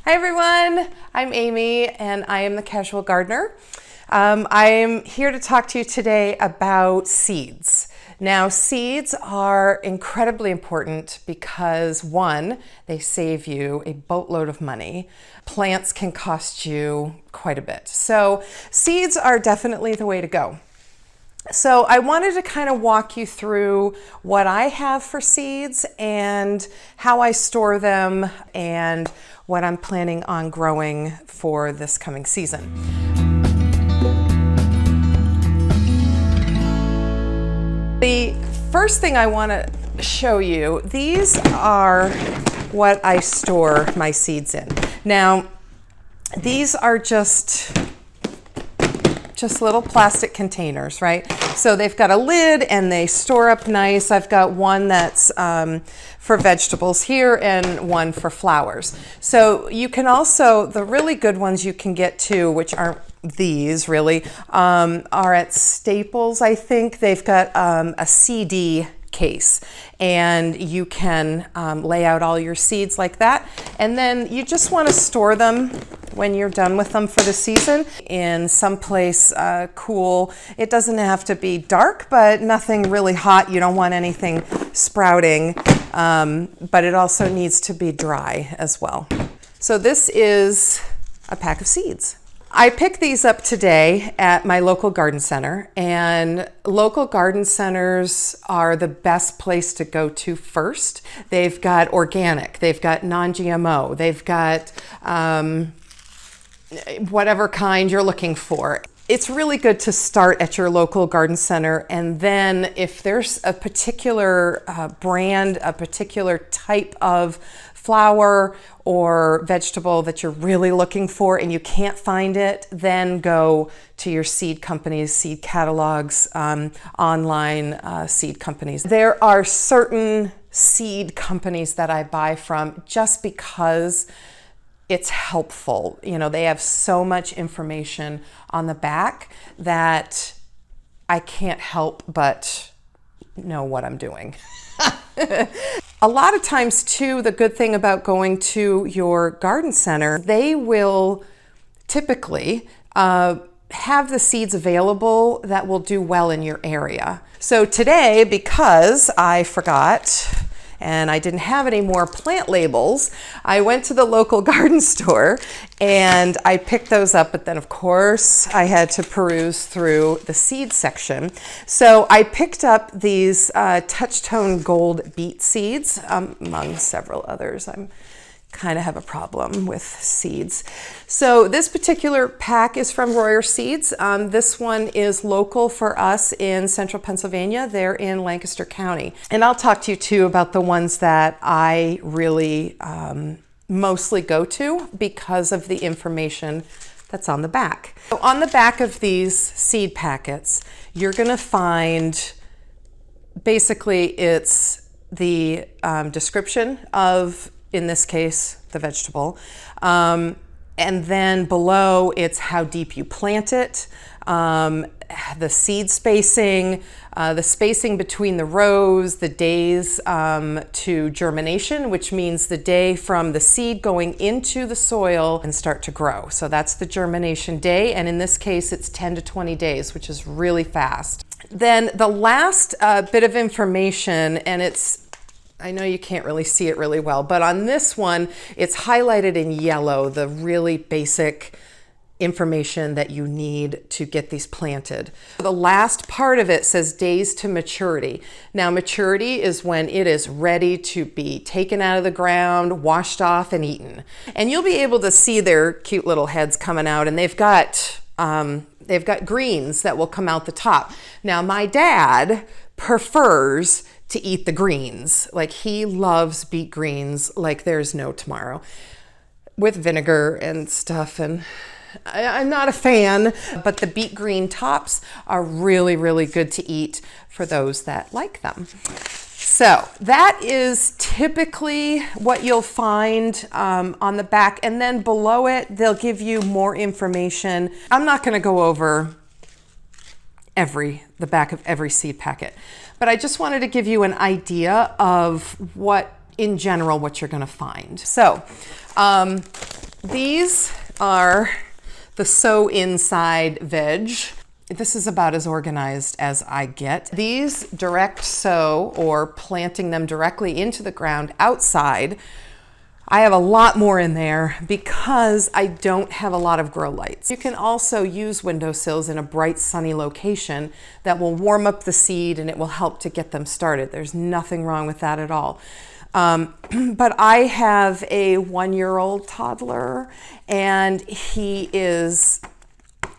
Hi everyone, I'm Amy and I am the Casual Gardener. I'm here to talk to you today about seeds. Now, seeds are incredibly important because one, they save you a boatload of money. Plants can cost you quite a bit. So seeds are definitely the way to go. So I wanted to kind of walk you through what I have for seeds and how I store them and what I'm planning on growing for this coming season. The first thing I want to show you, these are what I store my seeds in. Now, these are just little plastic containers, right? So they've got a lid and they store up nice. I've got one that's for vegetables here and one for flowers. So you can also, the really good ones you can get too, which aren't these really, are at Staples, I think. They've got a CD case and you can lay out all your seeds like that. And then you just want to store them when you're done with them for the season in someplace cool. It doesn't have to be dark, but nothing really hot. You don't want anything sprouting, but it also needs to be dry as well. So this is a pack of seeds. I picked these up today at my local garden center, and local garden centers are the best place to go to first. They've got organic, they've got non-GMO, they've got whatever kind you're looking for. It's really good to start at your local garden center, and then if there's a particular brand, a particular type of flower or vegetable that you're really looking for and you can't find it, then go to your seed companies, seed catalogs, online seed companies. There are certain seed companies that I buy from just because it's helpful. You know, they have so much information on the back that I can't help but know what I'm doing. A lot of times too, the good thing about going to your garden center, they will typically have the seeds available that will do well in your area. So today, because I forgot and I didn't have any more plant labels, I went to the local garden store and I picked those up, but then of course I had to peruse through the seed section. So I picked up these Touch-Tone Gold beet seeds, among several others. I'm kind of have a problem with seeds. So this particular pack is from Royer Seeds. This one is local for us in central Pennsylvania. They're in Lancaster County. And I'll talk to you too about the ones that I really mostly go to because of the information that's on the back. So on the back of these seed packets, you're gonna find, basically it's the description of, in this case, the vegetable. And then below, it's how deep you plant it, the seed spacing, the spacing between the rows, the days to germination, which means the day from the seed going into the soil and start to grow. So that's the germination day. And in this case, it's 10 to 20 days, which is really fast. Then the last bit of information, and I know you can't really see it really well, but on this one, it's highlighted in yellow, the really basic information that you need to get these planted. The last part of it says days to maturity. Now, maturity is when it is ready to be taken out of the ground, washed off, and eaten. And you'll be able to see their cute little heads coming out, and they've got greens that will come out the top. Now, my dad prefers to eat the greens. Like, he loves beet greens like there's no tomorrow, with vinegar and stuff, and I'm not a fan, but the beet green tops are really, really good to eat for those that like them. So that is typically what you'll find on the back, and then below it, they'll give you more information. I'm not gonna go over the back of every seed packet, but I just wanted to give you an idea of what, in general, what you're gonna find. So These are the sow inside veg. This is about as organized as I get. These direct sow, or planting them directly into the ground outside, I have a lot more in there because I don't have a lot of grow lights. You can also use windowsills in a bright sunny location that will warm up the seed and it will help to get them started. There's nothing wrong with that at all. But I have a 1-year-old toddler and he is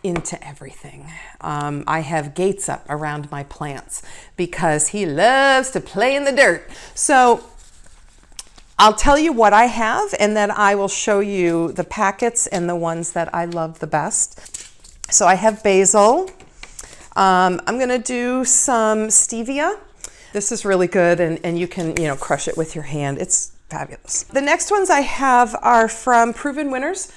into everything. I have gates up around my plants because he loves to play in the dirt. So I'll tell you what I have, and then I will show you the packets and the ones that I love the best. So I have basil. I'm gonna do some stevia. This is really good, and you can, crush it with your hand. It's fabulous. The next ones I have are from Proven Winners,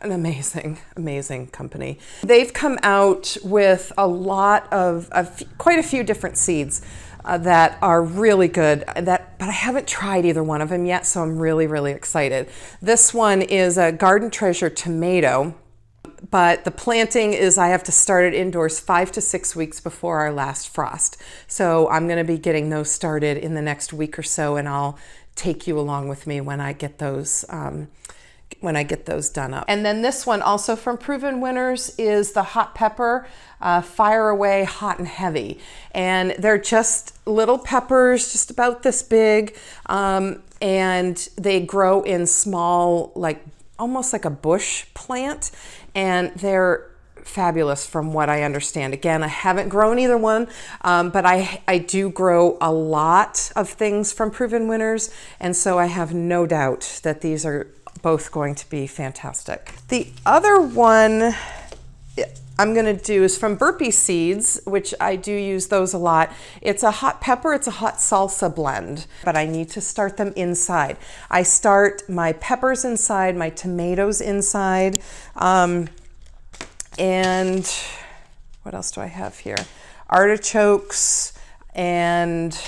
an amazing, amazing company. They've come out with a lot of quite a few different seeds that are really good, but I haven't tried either one of them yet, so I'm really, really excited. This one is a Garden Treasure tomato, but the planting is I have to start it indoors 5 to 6 weeks before our last frost. So I'm gonna be getting those started in the next week or so, and I'll take you along with me when I get those done up. And then this one, also from Proven Winners, is the hot pepper, Fire Away Hot and Heavy. And they're just little peppers, just about this big, and they grow in small, almost like a bush plant, and they're fabulous from what I understand. Again, I haven't grown either one, but I do grow a lot of things from Proven Winners, and so I have no doubt that these are both going to be fantastic. The other one I'm gonna do is from Burpee Seeds, which I do use those a lot. It's a hot pepper, it's a hot salsa blend, but I need to start them inside. I start my peppers inside, my tomatoes inside, and what else do I have here? Artichokes, and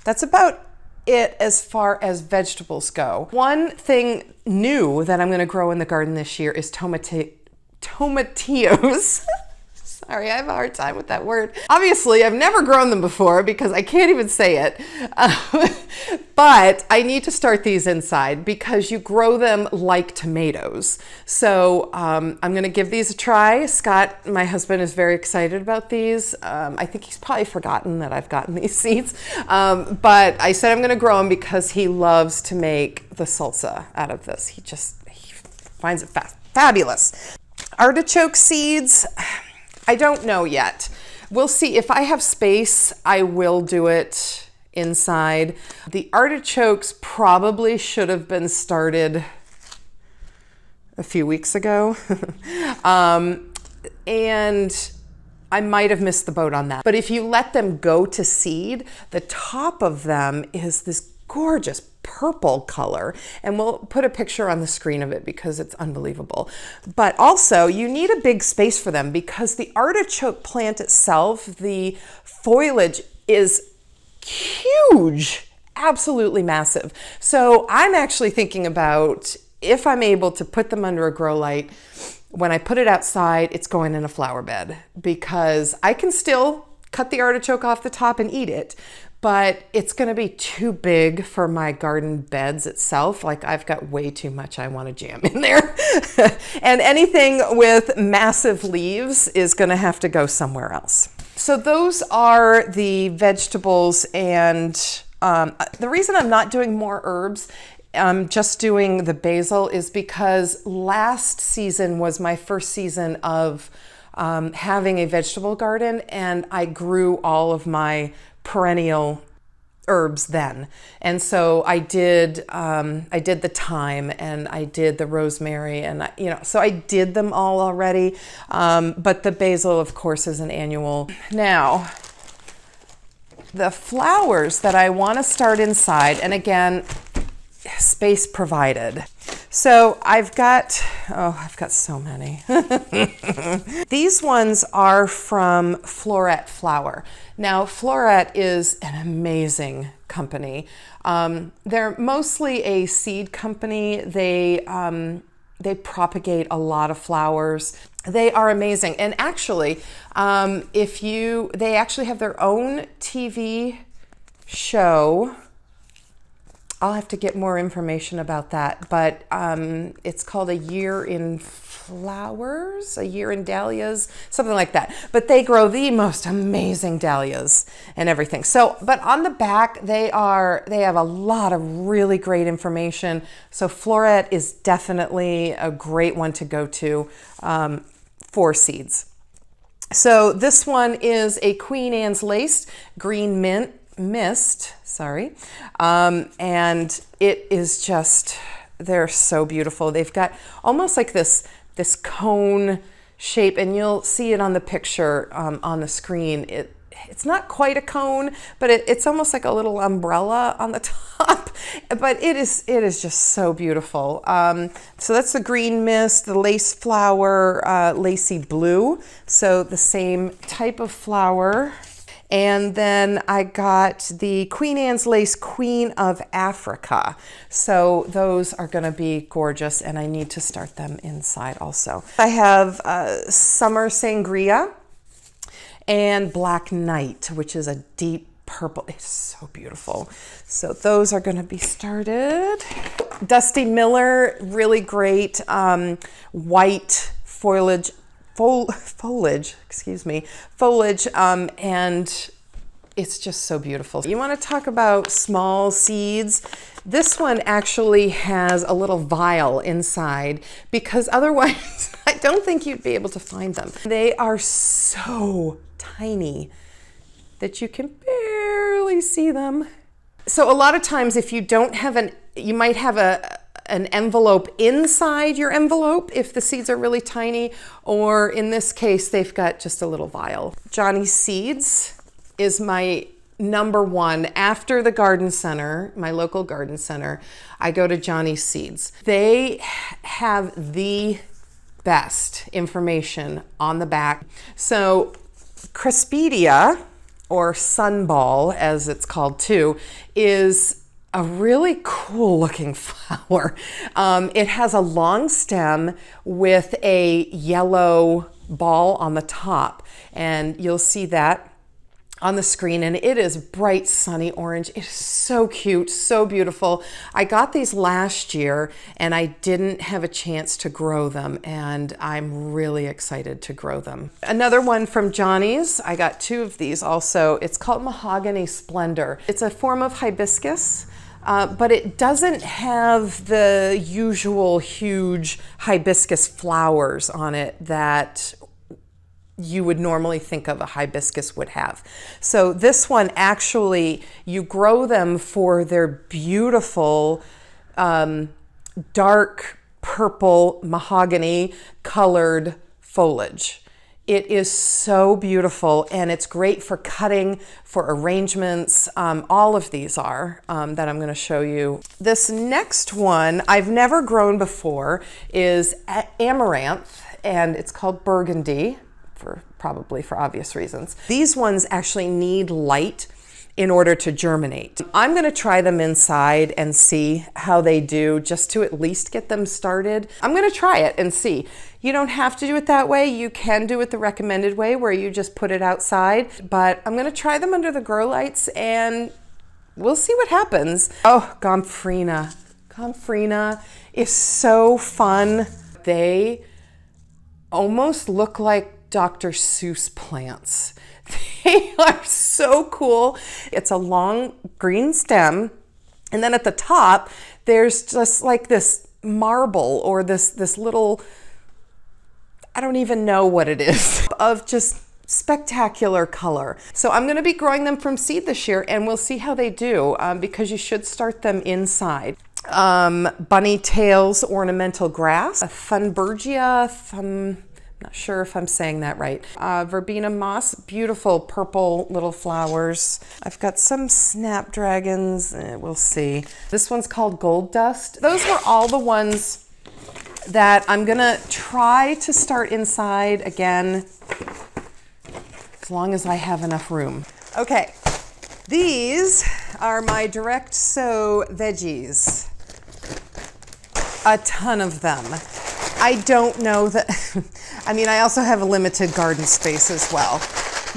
that's about it as far as vegetables go. One thing new that I'm going to grow in the garden this year is Tomate Tomatillos. Sorry, I have a hard time with that word. Obviously, I've never grown them before because I can't even say it. But I need to start these inside because you grow them like tomatoes. So I'm going to give these a try. Scott, my husband, is very excited about these. I think he's probably forgotten that I've gotten these seeds. But I said I'm going to grow them because he loves to make the salsa out of this. He finds it fabulous. Artichoke seeds. I don't know yet. We'll see. If I have space, I will do it inside. The artichokes probably should have been started a few weeks ago. And I might have missed the boat on that. But if you let them go to seed, the top of them is this gorgeous purple color, and we'll put a picture on the screen of it because it's unbelievable. But also you need a big space for them because the artichoke plant itself, the foliage is huge, absolutely massive. So I'm actually thinking about if I'm able to put them under a grow light, when I put it outside, it's going in a flower bed because I can still cut the artichoke off the top and eat it, but it's gonna be too big for my garden beds itself. Like, I've got way too much I wanna jam in there. And anything with massive leaves is gonna have to go somewhere else. So those are the vegetables, and the reason I'm not doing more herbs, just doing the basil, is because last season was my first season of having a vegetable garden, and I grew all of my perennial herbs then. And so I did the thyme, and I did the rosemary, and so I did them all already. But the basil, of course, is an annual. Now, the flowers that I want to start inside, and again, space provided. So I've got so many. These ones are from Floret Flower. Now, Floret is an amazing company. They're mostly a seed company. They propagate a lot of flowers. They are amazing. And actually, they actually have their own TV show. I'll have to get more information about that, but it's called A Year in Flowers, A Year in Dahlias, something like that. But they grow the most amazing dahlias and everything. So, but on the back, they have a lot of really great information. So Floret is definitely a great one to go to for seeds. So this one is a Queen Anne's Lace Green Mist, and it is just, they're so beautiful. They've got almost like this cone shape, and you'll see it on the picture on the screen. It's not quite a cone, but it's almost like a little umbrella on the top, but it is just so beautiful. So that's the Green Mist, the Lace Flower, Lacy Blue, so the same type of flower. And then I got the Queen Anne's Lace Queen of Africa. So those are gonna be gorgeous, and I need to start them inside also. I have Summer Sangria and Black Night, which is a deep purple. It's so beautiful. So those are gonna be started. Dusty Miller, really great white foliage, and it's just so beautiful. You want to talk about small seeds? This one actually has a little vial inside, because otherwise I don't think you'd be able to find them. They are so tiny that you can barely see them. So a lot of times, if you don't have you might have an envelope inside your envelope if the seeds are really tiny, or in this case, they've got just a little vial. Johnny's Seeds is my number one. After the garden center, my local garden center, I go to Johnny's Seeds. They have the best information on the back. So Crespedia, or Sunball as it's called too, is a really cool looking flower. It has a long stem with a yellow ball on the top, and you'll see that on the screen, and it is bright sunny orange. It is so cute, so beautiful. I got these last year and I didn't have a chance to grow them, and I'm really excited to grow them. Another one from Johnny's, I got two of these also. It's called Mahogany Splendor. It's a form of hibiscus, but it doesn't have the usual huge hibiscus flowers on it that you would normally think of a hibiscus would have. So this one, actually, you grow them for their beautiful dark purple mahogany colored foliage. It is so beautiful, and it's great for cutting, for arrangements. All of these are that I'm going to show you. This next one I've never grown before is Amaranth, and it's called Burgundy, probably for obvious reasons. These ones actually need light in order to germinate. I'm going to try them inside and see how they do, just to at least get them started. I'm going to try it and see. You don't have to do it that way. You can do it the recommended way, where you just put it outside, but I'm going to try them under the grow lights and we'll see what happens. Oh, Gomphrena. Gomphrena is so fun. They almost look like Dr. Seuss plants. They are so cool. It's a long green stem, and then at the top there's just like this marble, or this little, I don't even know what it is, of just spectacular color. So I'm going to be growing them from seed this year, and we'll see how they do, because you should start them inside. Bunny Tails Ornamental Grass, a Thunbergia, Not sure if I'm saying that right. Verbena moss, beautiful purple little flowers. I've got some snapdragons, we'll see. This one's called Gold Dust. Those were all the ones that I'm gonna try to start inside again, as long as I have enough room. Okay, these are my direct sow veggies. A ton of them. I don't know that, I mean, I also have a limited garden space as well,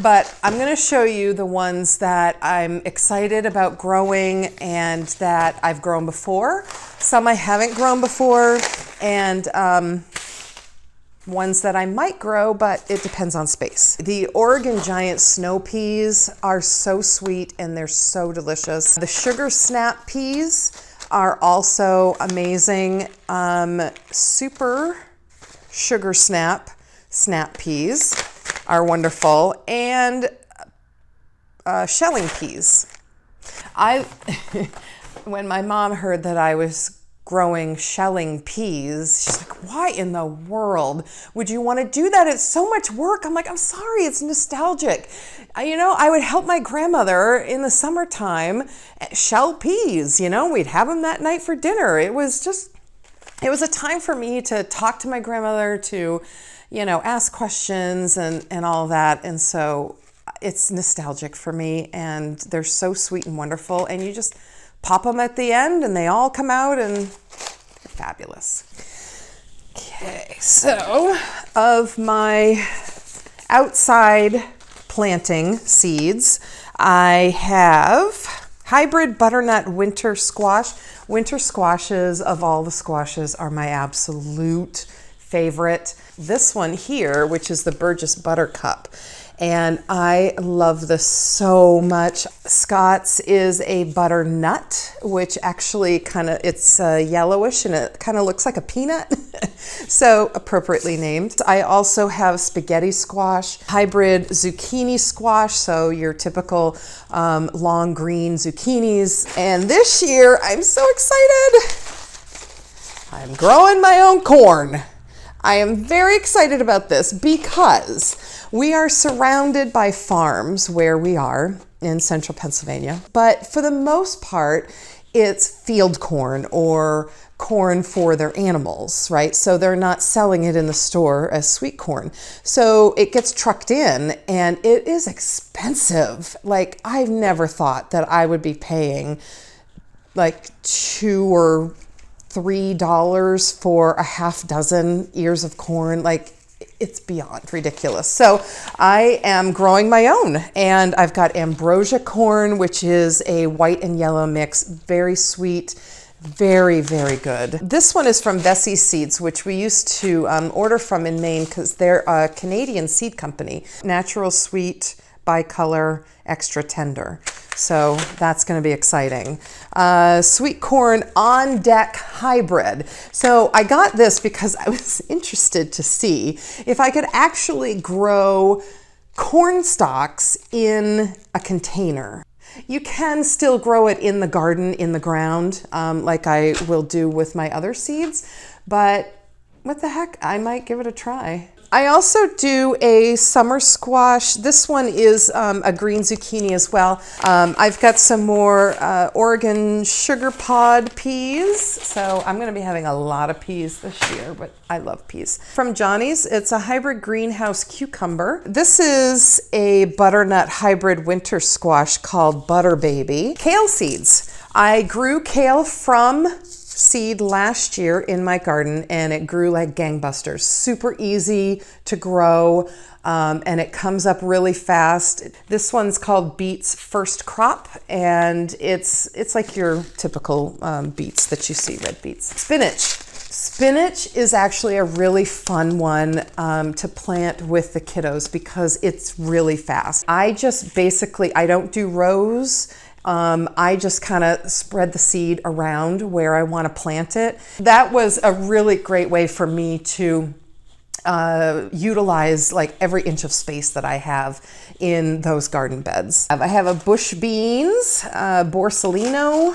but I'm gonna show you the ones that I'm excited about growing and that I've grown before. Some I haven't grown before, and ones that I might grow, but it depends on space. The Oregon Giant Snow Peas are so sweet and they're so delicious. The Sugar Snap Peas are also amazing. Super Sugar Snap Peas are wonderful, and shelling peas. When my mom heard that I was growing shelling peas, she's like, why in the world would you want to do that? It's so much work. I'm like, I'm sorry, it's nostalgic. You know, I would help my grandmother in the summertime shell peas. You know, we'd have them that night for dinner. It was a time for me to talk to my grandmother, to, you know, ask questions and all of that. And so it's nostalgic for me, and they're so sweet and wonderful. And you just pop them at the end and they all come out and they're fabulous. Okay, so of my outside planting seeds, I have hybrid butternut winter squash. Winter squashes, of all the squashes, are my absolute favorite. This one here, which is the Burgess Buttercup, and I love this so much. Scott's is a butternut, which actually it's yellowish and it kind of looks like a peanut, so appropriately named. I also have spaghetti squash, hybrid zucchini squash, so your typical long green zucchinis. And this year, I'm so excited. I'm growing my own corn. I am very excited about this because we are surrounded by farms where we are in central Pennsylvania, but for the most part, it's field corn or corn for their animals, right? So they're not selling it in the store as sweet corn. So it gets trucked in and it is expensive. Like, I've never thought that I would be paying like $2 or $3 for a half dozen ears of corn. Like, it's beyond ridiculous. So I am growing my own, and I've got Ambrosia Corn, which is a white and yellow mix, very sweet, very, very good. This one is from Burpee Seeds, which we used to order from in Maine because they're a Canadian seed company. Natural, sweet, bicolor, extra tender. So that's going to be exciting. Sweet corn on deck hybrid. So I got this because I was interested to see if I could actually grow corn stalks in a container. You can still grow it in the garden, in the ground, like I will do with my other seeds, but what the heck, I might give it a try. I also do a summer squash. This one is a green zucchini as well. I've got some more Oregon sugar pod peas. So I'm gonna be having a lot of peas this year, but I love peas. From Johnny's, it's a hybrid greenhouse cucumber. This is a butternut hybrid winter squash called Butter Baby. Kale seeds. I grew kale from seed last year in my garden, and it grew like gangbusters. Super easy to grow, and it comes up really fast. This one's called Beets First Crop, and it's like your typical beets that you see, red beets. Spinach. Spinach is actually a really fun one to plant with the kiddos because it's really fast. I don't do rows. I just kind of spread the seed around where I want to plant it. That was a really great way for me to utilize like every inch of space that I have in those garden beds. I have a bush beans, Borsalino,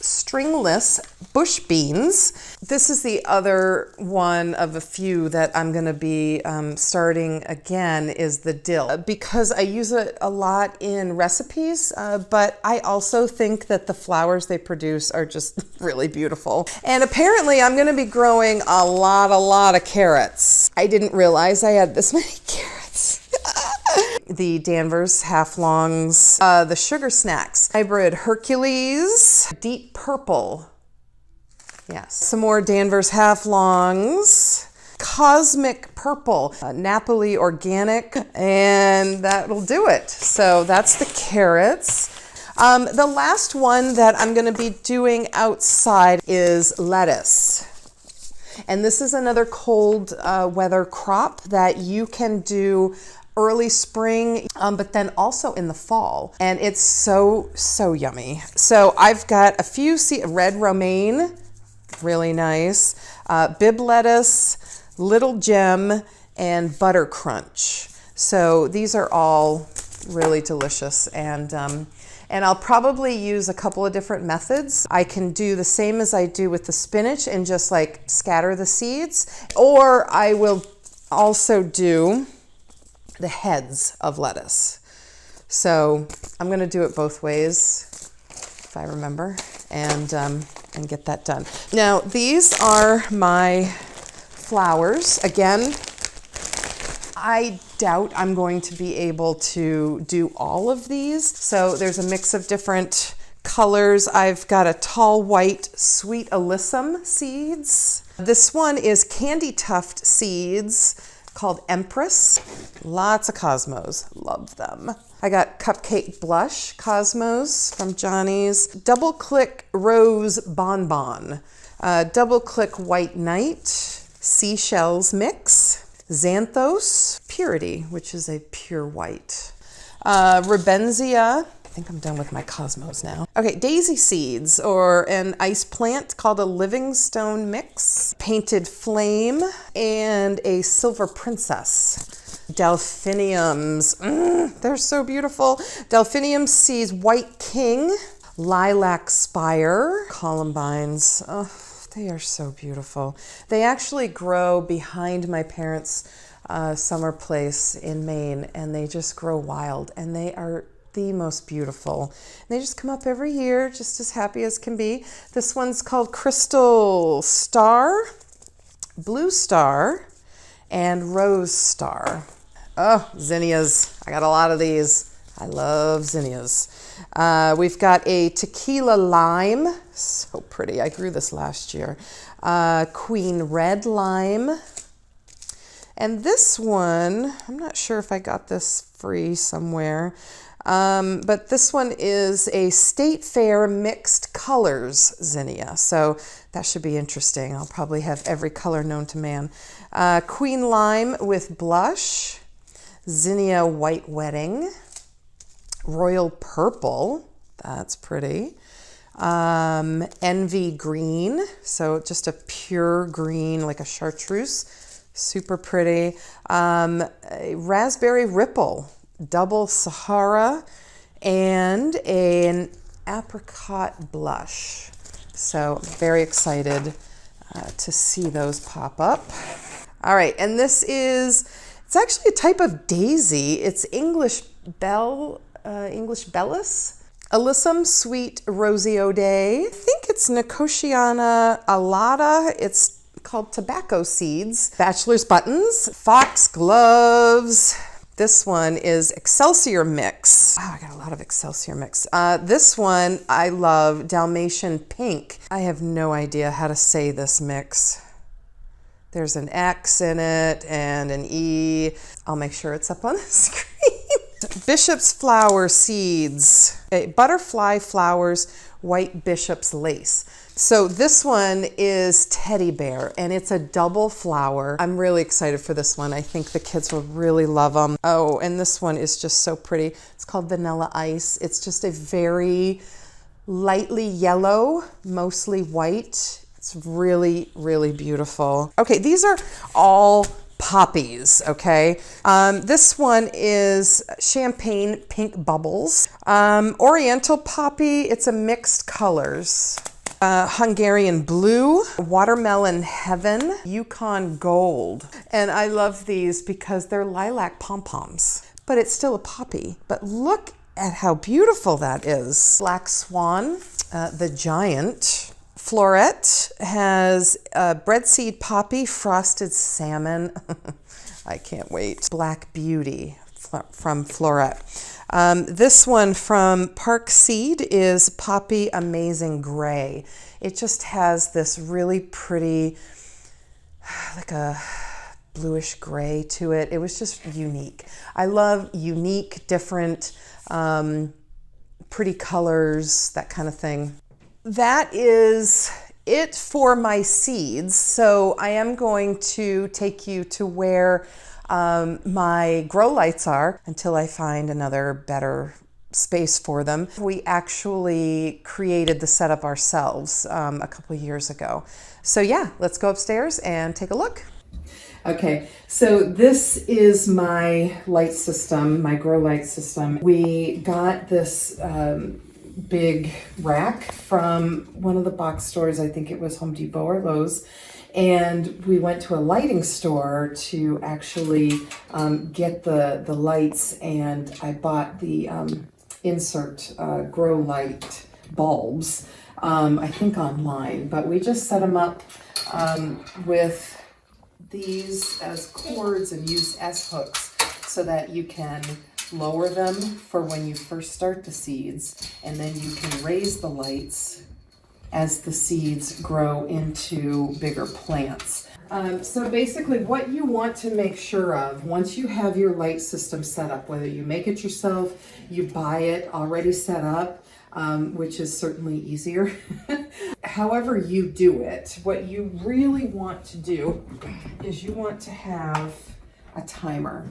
stringless bush beans. This is the other one of a few that I'm going to be starting again, is the dill, because I use it a lot in recipes, but I also think that the flowers they produce are just really beautiful. And apparently I'm going to be growing a lot of carrots. I didn't realize I had this many carrots. The Danvers half-longs, the sugar snacks, hybrid Hercules, deep purple. Yes, some more Danvers half-longs, cosmic purple, Napoli organic, and that'll do it. So that's the carrots. The last one that I'm going to be doing outside is lettuce. And this is another cold weather crop that you can do early spring, but then also in the fall. And it's so yummy. So I've got a few red romaine, really nice, bib lettuce, little gem, and butter crunch. So these are all really delicious, and I'll probably use a couple of different methods. I can do the same as I do with the spinach and just like scatter the seeds, or I will also do the heads of lettuce. So I'm going to do it both ways, if I remember, and get that done. Now these are my flowers. Again, I doubt I'm going to be able to do all of these. So there's a mix of different colors. I've got a tall white sweet alyssum seeds. This one is candy tuft seeds called Empress. Lots of cosmos, love them. I got Cupcake Blush cosmos from Johnny's, Double Click Rose Bonbon, Double Click White Night, Seashells Mix, Xanthos Purity, which is a pure white, Ribenzia. I think I'm done with my cosmos now. Okay, Daisy Seeds, or an ice plant called a Livingstone Mix, Painted Flame, and a Silver Princess. Delphiniums, they're so beautiful. Delphinium Seeds, White King, Lilac Spire, Columbines. Oh, they are so beautiful. They actually grow behind my parents' summer place in Maine, and they just grow wild, and they are the most beautiful. They just come up every year, just as happy as can be. This one's called Crystal Star, Blue Star, and Rose Star. Oh, zinnias. I got a lot of these. I love zinnias. We've got a Tequila Lime. So pretty. I grew this last year. Queen Red Lime. And this one, I'm not sure if I got this free somewhere. But this one is a State Fair Mixed Colors zinnia, so that should be interesting. I'll probably have every color known to man. Queen Lime with Blush, Zinnia White Wedding, Royal Purple, that's pretty, Envy Green, so just a pure green like a chartreuse, super pretty, a Raspberry Ripple, Double Sahara, and an Apricot Blush. So very excited to see those pop up. All right, and this is, it's actually a type of daisy. It's English Bellis, Alyssum Sweet Rosy O'Day. I think it's Nicotiana alata. It's called Tobacco Seeds. Bachelor's Buttons, Fox Gloves. This one is Excelsior Mix. Wow, I got a lot of Excelsior Mix. This one I love, Dalmatian Pink. I have no idea how to say this mix. There's an X in it and an E. I'll make sure it's up on the screen. Bishop's Flower Seeds. Okay, Butterfly Flowers, White Bishop's Lace. So this one is Teddy Bear, and it's a double flower. I'm really excited for this one. I think the kids will really love them. Oh, and this one is just so pretty. It's called Vanilla Ice. It's just a very lightly yellow, mostly white. It's really, really beautiful. Okay, these are all poppies, okay? This one is Champagne Pink Bubbles. Oriental Poppy, it's a mixed colors. Hungarian Blue, Watermelon Heaven, Yukon Gold. And I love these because they're lilac pom-poms, but it's still a poppy. But look at how beautiful that is. Black Swan, the Giant. Floret has Breadseed Poppy, Frosted Salmon. I can't wait. Black Beauty from Floret. This one from Park Seed is Poppy Amazing Gray. It just has this really pretty, like a bluish gray to it. It was just unique. I love unique, different, pretty colors, that kind of thing. That is it for my seeds. So I am going to take you to where my grow lights are until I find another better space for them. We actually created the setup ourselves a couple of years ago. So yeah, let's go upstairs and take a look. Okay, so this is my light system, my grow light system. We got this big rack from one of the box stores. I think it was Home Depot or Lowe's. And we went to a lighting store to actually get the lights, and I bought the insert grow light bulbs, I think online, but we just set them up with these as cords and used as hooks so that you can lower them for when you first start the seeds, and then you can raise the lights as the seeds grow into bigger plants. So basically what you want to make sure of once you have your light system set up, whether you make it yourself, you buy it already set up, which is certainly easier. However you do it, what you really want to do is you want to have a timer,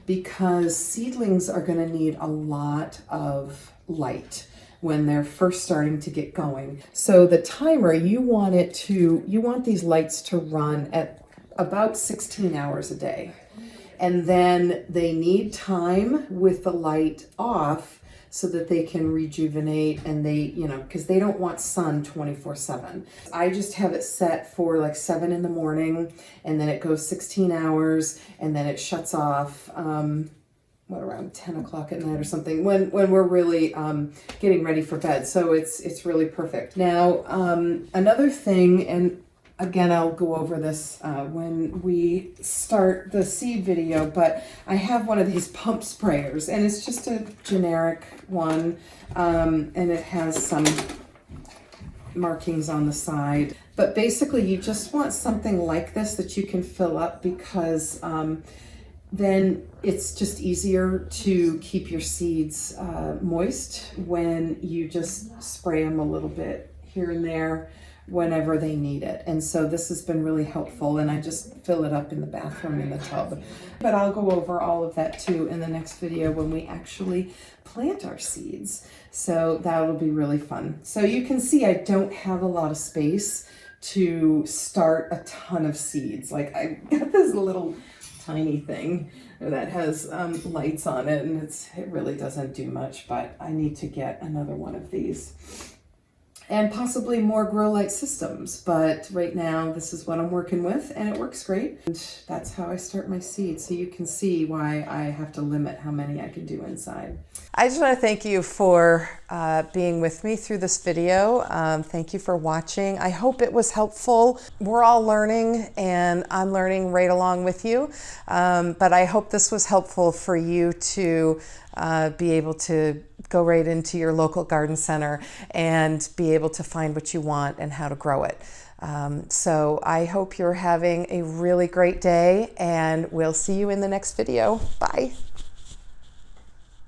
because seedlings are going to need a lot of light when they're first starting to get going. So the timer, you want these lights to run at about 16 hours a day. And then they need time with the light off so that they can rejuvenate, and they, because they don't want sun 24/7. I just have it set for like 7 in the morning, and then it goes 16 hours, and then it shuts off, around 10 o'clock at night or something, when we're really getting ready for bed. So it's really perfect. Now, another thing, and again, I'll go over this when we start the seed video, but I have one of these pump sprayers, and it's just a generic one, and it has some markings on the side. But basically, you just want something like this that you can fill up, because then it's just easier to keep your seeds moist when you just spray them a little bit here and there whenever they need it. And so this has been really helpful, and I just fill it up in the bathroom in the tub. But I'll go over all of that too in the next video when we actually plant our seeds. So that'll be really fun. So you can see I don't have a lot of space to start a ton of seeds. Like, I got this little tiny thing that has lights on it, and it really doesn't do much, but I need to get another one of these. And possibly more grow light systems, but right now this is what I'm working with, and it works great. And that's how I start my seeds, so you can see why I have to limit how many I can do inside. I just want to thank you for being with me through this video. Thank you for watching. I hope it was helpful. We're all learning, and I'm learning right along with you. But I hope this was helpful for you to be able to go right into your local garden center and be able to find what you want and how to grow it. So I hope you're having a really great day, and we'll see you in the next video. Bye.